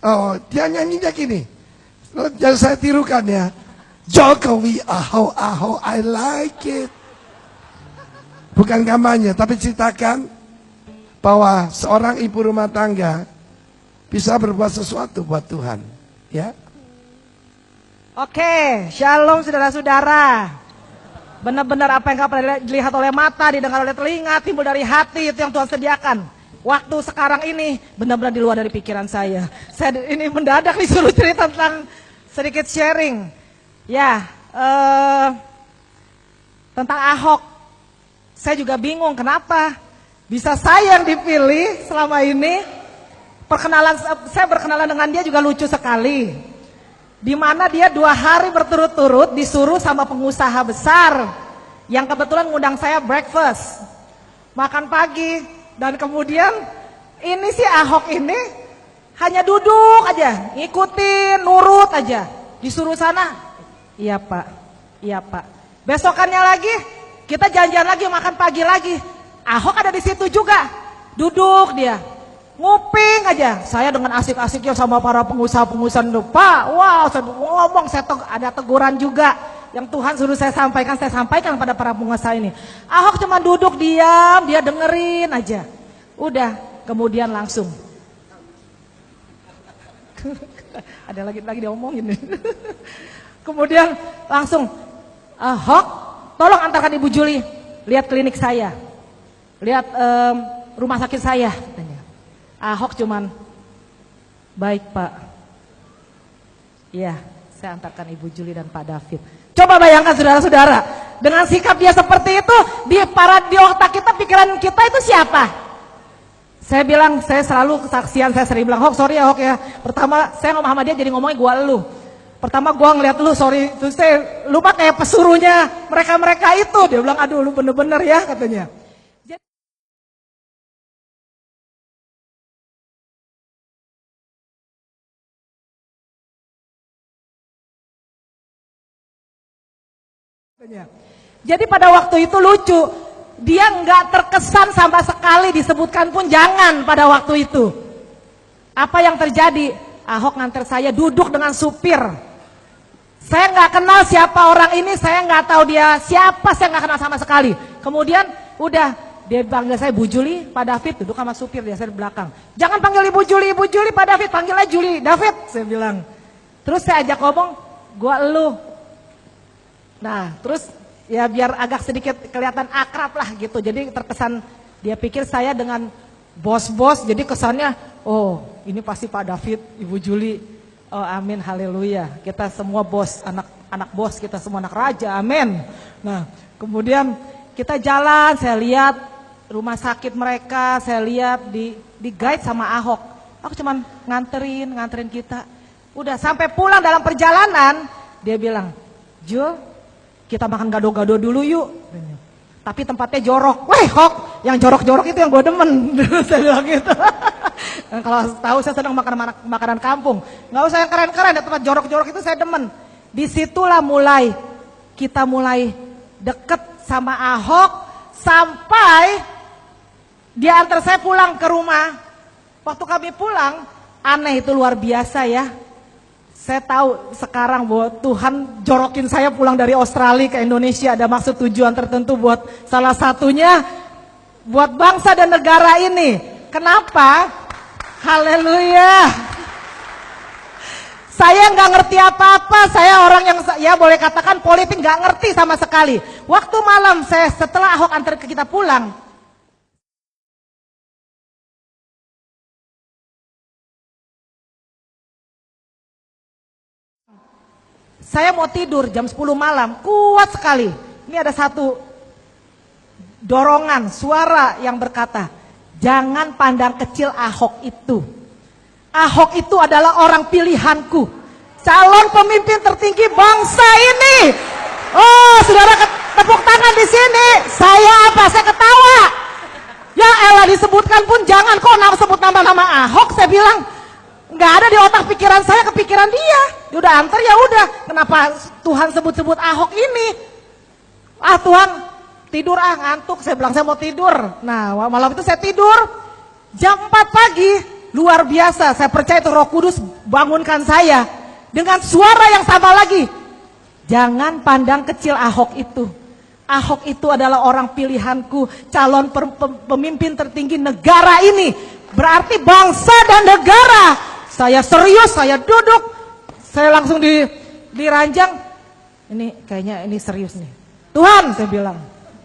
Oh, dia nyanyinya gini. Jangan saya tirukan ya. Jokowi, Ahok, I like it. Bukan kampanye, tapi ceritakan bahwa seorang ibu rumah tangga bisa berbuat sesuatu buat Tuhan. Ya. Oke, shalom saudara-saudara. Benar-benar apa yang gak pernah dilihat oleh mata, didengar oleh telinga, timbul dari hati, itu yang Tuhan sediakan. Waktu sekarang ini benar-benar di luar dari pikiran saya. Saya ini mendadak disuruh cerita tentang sedikit sharing. Ya, tentang Ahok. Saya juga bingung kenapa bisa saya yang dipilih selama ini. Saya berkenalan dengan dia juga lucu sekali. Di mana dia 2 hari berturut-turut disuruh sama pengusaha besar yang kebetulan ngundang saya breakfast, makan pagi, dan kemudian ini si Ahok ini hanya duduk aja, ngikutin, nurut aja, disuruh sana, iya pak. Besokannya lagi kita janjian lagi makan pagi lagi, Ahok ada di situ juga, duduk dia. Nguping aja, saya dengan asik-asiknya sama para pengusaha-pengusaha itu, Pak, wow, saya ngomong, ada teguran juga yang Tuhan suruh saya sampaikan pada para pengusaha ini. Ahok cuma duduk diam, dia dengerin aja. Udah, kemudian langsung. Ada lagi dia omongin. Kemudian langsung, Ahok, tolong antarkan Ibu Juli, lihat klinik saya, lihat rumah sakit saya, katanya. Ahok cuman, baik Pak. Iya, saya antarkan Ibu Juli dan Pak David. Coba bayangkan saudara-saudara, dengan sikap dia seperti itu, di otak kita, pikiran kita itu siapa? Saya bilang, saya selalu kesaksian, saya sering bilang, Hok, sorry ya Hok ya. Pertama, saya ngomong sama dia jadi ngomongnya gua lu. Pertama gua ngeliat lu, sorry, terus saya lupa kayak pesuruhnya mereka-mereka itu. Dia bilang, aduh lu bener-bener ya katanya. Jadi pada waktu itu lucu, dia nggak terkesan sama sekali, disebutkan pun jangan pada waktu itu. Apa yang terjadi? Ahok nganter saya duduk dengan supir. Saya nggak kenal siapa orang ini, saya nggak tahu dia siapa, saya nggak kenal sama sekali. Kemudian udah dia panggil saya Bu Juli, Pak David, duduk sama supir, dia saya di belakang. Jangan panggil Ibu Juli, Pak David, panggilnya Juli, David, saya bilang. Terus saya ajak ngomong, gua elu. Nah, terus ya biar agak sedikit kelihatan akrab lah gitu. Jadi terkesan dia pikir saya dengan bos-bos, jadi kesannya, oh ini pasti Pak David, Ibu Juli. Oh amin, haleluya. Kita semua bos, anak bos, kita semua anak raja, amin. Nah, kemudian kita jalan, saya lihat rumah sakit mereka, saya lihat di guide sama Ahok. Aku cuman nganterin kita. Udah sampai pulang dalam perjalanan, dia bilang, Jul, kita makan gado-gado dulu yuk. Tapi tempatnya jorok. Weh Hok, yang jorok-jorok itu yang gue demen. Saya bilang gitu. Kalau tahu saya senang makan makanan kampung. Nggak usah yang keren-keren, tempat jorok-jorok itu saya demen. Disitulah kita mulai deket sama Ahok. Sampai dia antar saya pulang ke rumah. Waktu kami pulang, aneh itu luar biasa ya. Saya tahu sekarang bahwa Tuhan jorokin saya pulang dari Australia ke Indonesia ada maksud tujuan tertentu buat salah satunya buat bangsa dan negara ini. Kenapa? Haleluya. Saya nggak ngerti apa-apa, saya orang yang ya boleh katakan politik nggak ngerti sama sekali. Waktu malam saya setelah Ahok antar kita pulang, saya mau tidur jam 10 malam, kuat sekali. Ini ada satu dorongan, suara yang berkata, jangan pandang kecil Ahok itu. Ahok itu adalah orang pilihanku. Calon pemimpin tertinggi bangsa ini. Oh, saudara tepuk tangan di sini. Saya apa? Saya ketawa. Ya elah disebutkan pun jangan kok sebut nama-nama Ahok. Saya bilang, nggak ada di otak pikiran saya, kepikiran dia. Udah antar ya udah. Kenapa Tuhan sebut-sebut Ahok ini? Ah Tuhan, tidur ngantuk. Saya bilang saya mau tidur. Nah malam itu saya tidur. Jam 4 pagi luar biasa. Saya percaya itu Roh Kudus bangunkan saya dengan suara yang sama lagi. Jangan pandang kecil Ahok itu. Ahok itu adalah orang pilihanku, calon pemimpin tertinggi negara ini. Berarti bangsa dan negara. Saya serius, saya duduk, saya langsung di ranjang. Ini kayaknya ini serius nih. Tuhan, saya bilang.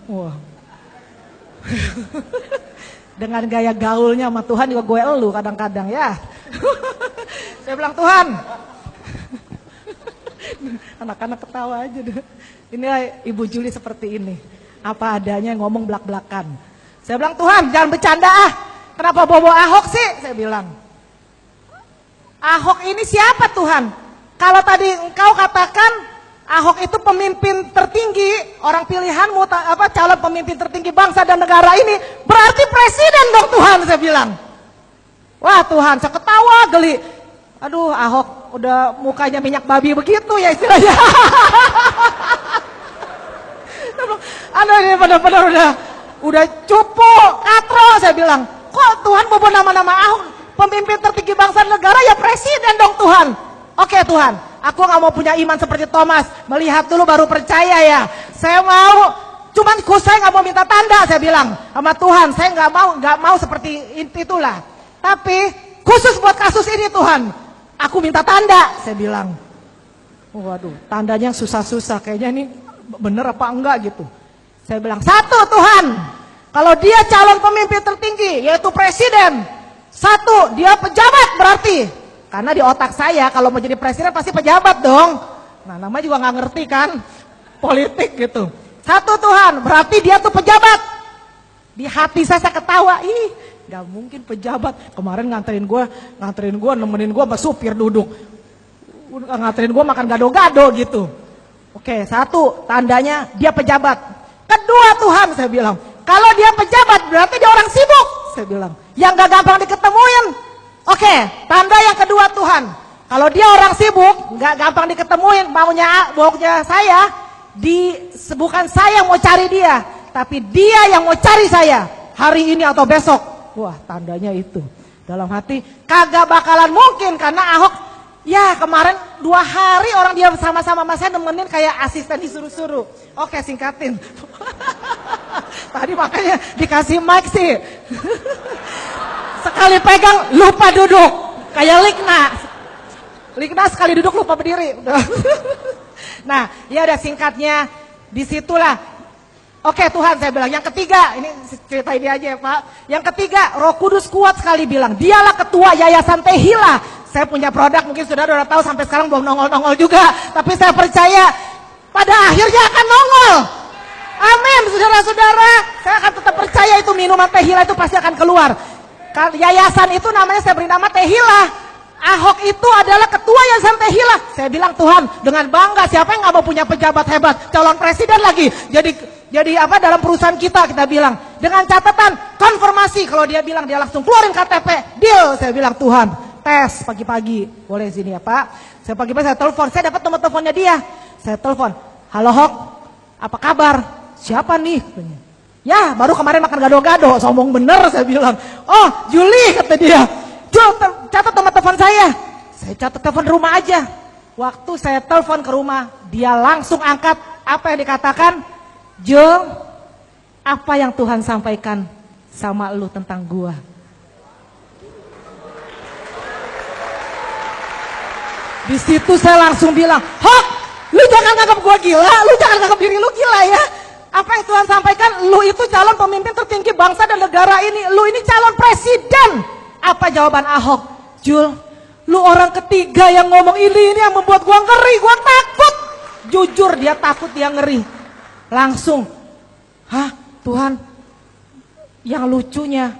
Wah. Dengan gaya gaulnya sama Tuhan juga gue elu kadang-kadang ya. Saya bilang, Tuhan. Anak-anak ketawa aja deh. Inilah Ibu Juli seperti ini. Apa adanya ngomong belak-belakan. Saya bilang, Tuhan jangan bercanda ah. Kenapa bawa Ahok sih? Saya bilang. Ahok ini siapa Tuhan? Kalau tadi engkau katakan Ahok itu pemimpin tertinggi, orang pilihanmu, calon pemimpin tertinggi bangsa dan negara ini, berarti presiden dong Tuhan, saya bilang. Wah Tuhan, saya ketawa geli. Aduh Ahok udah mukanya minyak babi begitu ya istilahnya. Aduh ini benar-benar udah cupu, katro, saya bilang. Kok Tuhan bawa nama-nama Ahok, pemimpin tertinggi bangsa dan negara, ya presiden dong Tuhan. Oke Tuhan, aku gak mau punya iman seperti Thomas, melihat dulu baru percaya ya. Saya mau, cuman saya gak mau minta tanda, saya bilang sama Tuhan, saya gak mau seperti itulah. Tapi khusus buat kasus ini Tuhan, aku minta tanda, saya bilang. Waduh, tandanya susah-susah, kayaknya ini bener apa enggak gitu. Saya bilang, satu Tuhan, kalau dia calon pemimpin tertinggi, yaitu presiden. Satu, dia pejabat berarti. Karena di otak saya kalau mau jadi presiden pasti pejabat dong. Nah namanya juga nggak ngerti kan politik gitu. Satu Tuhan, berarti dia tuh pejabat. Di hati saya ketawa, ih nggak mungkin pejabat. Kemarin nganterin gue, nemenin gue sama supir duduk. Nganterin gue makan gado-gado gitu. Oke, satu tandanya dia pejabat. Kedua Tuhan, saya bilang, kalau dia pejabat berarti dia orang sibuk. Saya bilang, yang gak gampang diketemuin. Oke, tanda yang kedua Tuhan, kalau dia orang sibuk, nggak gampang diketemuin, maunya saya, bukan saya yang mau cari dia, tapi dia yang mau cari saya, hari ini atau besok. Wah, tandanya itu. Dalam hati, kagak bakalan mungkin, karena Ahok, ya kemarin 2 hari orang dia sama-sama sama saya nemenin kayak asisten disuruh-suruh. Oke, singkatin. Tadi makanya dikasih mic sih. Sekali pegang lupa duduk, kayak Likna sekali duduk lupa berdiri. Nah, ya udah singkatnya disitulah. Oke Tuhan, saya bilang yang ketiga, ini cerita ini aja ya Pak. Yang ketiga, Roh Kudus kuat sekali bilang, dialah ketua Yayasan Tehila. Saya punya produk, mungkin saudara udah tahu sampai sekarang belum nongol-nongol juga, tapi saya percaya pada akhirnya akan nongol. Amin, saudara-saudara. Saya akan tetap percaya itu minuman Tehila itu pasti akan keluar. Yayasan itu namanya saya beri nama Tehila. Ahok itu adalah ketua Yayasan Tehila. Saya bilang Tuhan dengan bangga, siapa yang gak mau punya pejabat hebat, calon presiden lagi. Jadi apa dalam perusahaan kita bilang dengan catatan konfirmasi. Kalau dia bilang dia langsung keluarin KTP, deal. Saya bilang Tuhan tes pagi-pagi, boleh sini ya Pak. Saya pagi-pagi saya telepon, saya dapat nomor teleponnya dia. Saya telepon, halo Hok, apa kabar? Siapa nih? Ya baru kemarin makan gado-gado, sombong bener saya bilang. Oh Juli kata dia, Jul catat nomor telepon saya. Saya catat telepon rumah aja. Waktu saya telepon ke rumah, dia langsung angkat. Apa yang dikatakan? Jul, apa yang Tuhan sampaikan sama lu tentang gua? Di situ saya langsung bilang, Hok, lu jangan nganggap gua gila, lu jangan nganggap diri lu gila ya. Apa yang Tuhan sampaikan, lu itu calon pemimpin tertinggi bangsa dan negara ini, lu ini calon presiden. Apa jawaban Ahok? Jul, lu orang ketiga yang ngomong ini yang membuat gua ngeri, gua takut. Jujur dia takut, dia ngeri. Langsung, hah Tuhan, yang lucunya,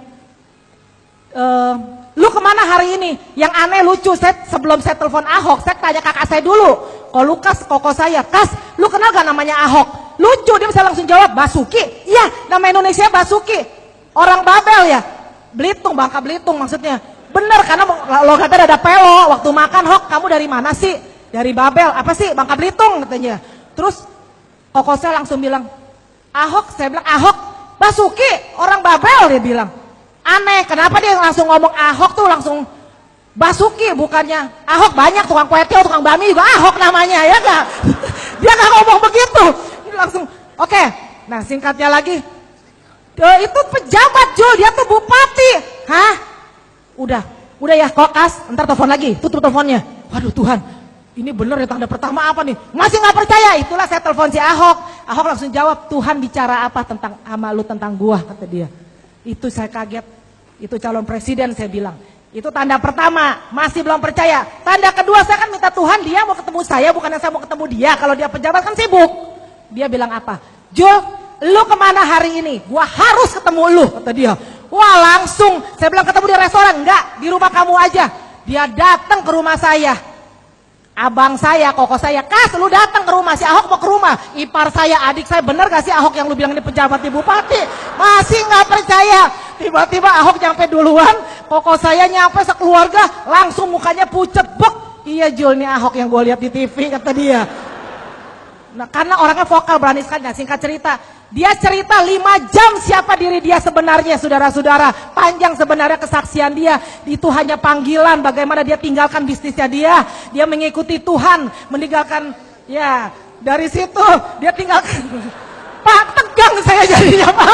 lu kemana hari ini? Yang aneh lucu, sebelum saya telepon Ahok, saya tanya kakak saya dulu. Kok Lukas, koko saya, Kas, lu kenal gak namanya Ahok? Lucu, dia bisa langsung jawab, Basuki. Iya, nama Indonesia Basuki. Orang Babel ya, Belitung, Bangka Belitung maksudnya. Bener, karena logatnya ada pelo. Waktu makan, Hok, kamu dari mana sih? Dari Babel, apa sih? Bangka Belitung katanya. Terus, koko saya langsung bilang, Ahok, saya bilang, Ahok, Basuki, orang Babel, dia bilang. Aneh, kenapa dia langsung ngomong Ahok tuh langsung Basuki, bukannya Ahok banyak, tukang kue tiaw, tukang bami juga Ahok namanya, ya enggak? Dia nggak ngomong begitu. Ini langsung, oke. Nah singkatnya lagi, itu pejabat Jul, dia tuh bupati. Hah? Udah ya kokas, ntar telepon lagi, tutup teleponnya. Waduh Tuhan, ini bener ya tanda pertama apa nih? Masih nggak percaya, itulah saya telepon si Ahok. Ahok langsung jawab, Tuhan bicara apa tentang sama lu, tentang gua, kata dia. Itu saya kaget, itu calon presiden saya bilang. Itu tanda pertama, masih belum percaya. Tanda kedua, saya kan minta Tuhan dia mau ketemu saya, bukannya saya mau ketemu dia. Kalau dia pejabat kan sibuk. Dia bilang apa? Jul, lu kemana hari ini? Gua harus ketemu lu, kata dia. Wah langsung, saya bilang ketemu di restoran. Enggak, di rumah kamu aja. Dia datang ke rumah saya. Abang saya, koko saya, Kas lu datang ke rumah, si Ahok mau ke rumah. Ipar saya, adik saya, bener gak sih Ahok yang lu bilang ini pejabat di bupati? Masih gak percaya. Tiba-tiba Ahok nyampe duluan, koko saya nyampe sekeluarga, langsung mukanya pucet, bek. Iya Jul, ini Ahok yang gue lihat di TV, kata dia. Nah karena orangnya vokal, berani sekali. Nah singkat cerita, dia cerita 5 jam siapa diri dia sebenarnya, saudara-saudara. Panjang sebenarnya kesaksian dia. Itu hanya panggilan, bagaimana dia tinggalkan bisnisnya dia mengikuti Tuhan, meninggalkan, ya dari situ dia tinggalkan. Pak, tegang saya jadinya Pak.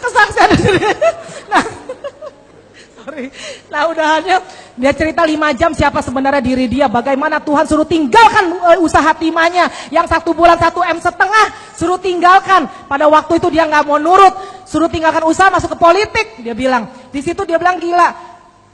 Kesaksian dari nah, sorry. Nah udahannya dia cerita 5 jam siapa sebenarnya diri dia, bagaimana Tuhan suruh tinggalkan usaha timahnya yang 1 bulan 1,5 M, suruh tinggalkan. Pada waktu itu dia nggak mau nurut, suruh tinggalkan usaha masuk ke politik. Dia bilang, di situ dia bilang gila,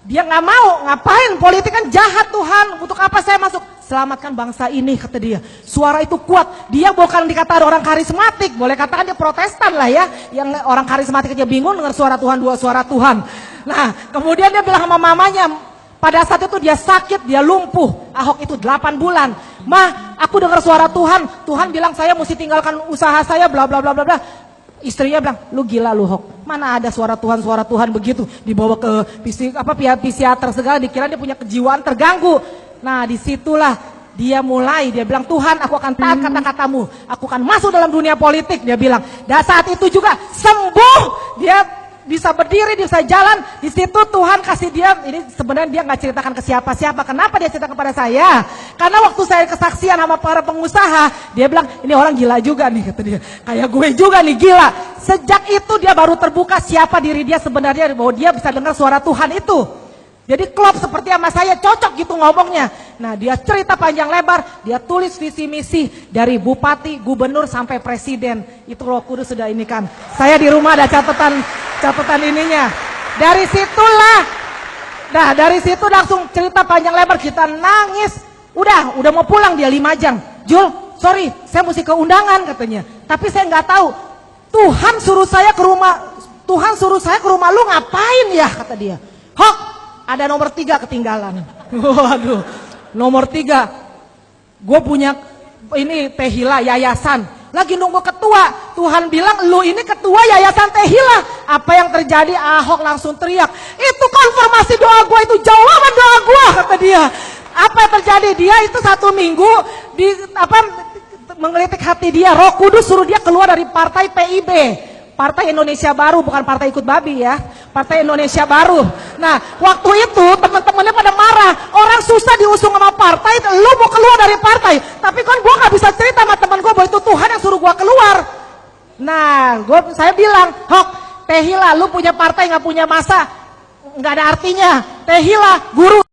dia nggak mau, ngapain, politik kan jahat Tuhan, untuk apa saya masuk? Selamatkan bangsa ini, kata dia. Suara itu kuat, dia bukan dikata orang karismatik, boleh katakan dia protestan lah ya, yang orang karismatik aja bingung dengar suara Tuhan, 2 suara Tuhan. Nah kemudian dia bilang sama mamanya, pada saat itu dia sakit, dia lumpuh. Ahok itu 8 bulan. Ma, aku dengar suara Tuhan. Tuhan bilang saya mesti tinggalkan usaha saya, bla bla bla bla bla. Istrinya bilang, lu gila lu Hok. Mana ada suara Tuhan begitu. Dibawa ke psikiater segala, dikira dia punya kejiwaan terganggu. Nah disitulah dia mulai, dia bilang, Tuhan aku akan taat kata-katamu. Aku akan masuk dalam dunia politik, dia bilang. Dan saat itu juga sembuh. Dia bisa berdiri, bisa jalan. Di situ Tuhan kasih dia, ini sebenarnya dia nggak ceritakan ke siapa-siapa. Kenapa dia cerita kepada saya? Karena waktu saya kesaksian sama para pengusaha, dia bilang ini orang gila juga nih, kata dia. Kayak gue juga nih gila. Sejak itu dia baru terbuka siapa diri dia sebenarnya, bahwa dia bisa dengar suara Tuhan itu. Jadi klop seperti sama saya, cocok gitu ngomongnya. Nah dia cerita panjang lebar, dia tulis visi misi dari bupati, gubernur sampai presiden. Itu Roh Kudus sudah ini kan. Saya di rumah ada catatan ininya. Dari situlah, nah dari situ langsung cerita panjang lebar, kita nangis. Udah mau pulang dia 5 jam. Jul, sorry, saya mesti ke undangan katanya. Tapi saya nggak tahu. Tuhan suruh saya ke rumah lu ngapain ya, kata dia. Hok, ada nomor 3 ketinggalan. Waduh, nomor 3. Gue punya ini Tehila yayasan. Lagi nunggu ketua. Tuhan bilang lu ini ketua yayasan Tehila. Apa yang terjadi? Ahok langsung teriak. Itu konfirmasi doa gue, itu jawaban doa gue, kata dia. Apa yang terjadi? Dia itu 1 minggu menggelitik hati dia. Roh Kudus suruh dia keluar dari partai PIB. Partai Indonesia Baru, bukan partai ikut babi ya. Partai Indonesia Baru. Nah, waktu itu teman-temannya pada marah. Orang susah diusung sama partai, lu mau keluar dari partai. Tapi kan gue gak bisa cerita sama teman gue bahwa itu Tuhan yang suruh gue keluar. Nah, saya bilang, Hok, Tehila, lu punya partai gak punya masa, gak ada artinya. Tehila, guru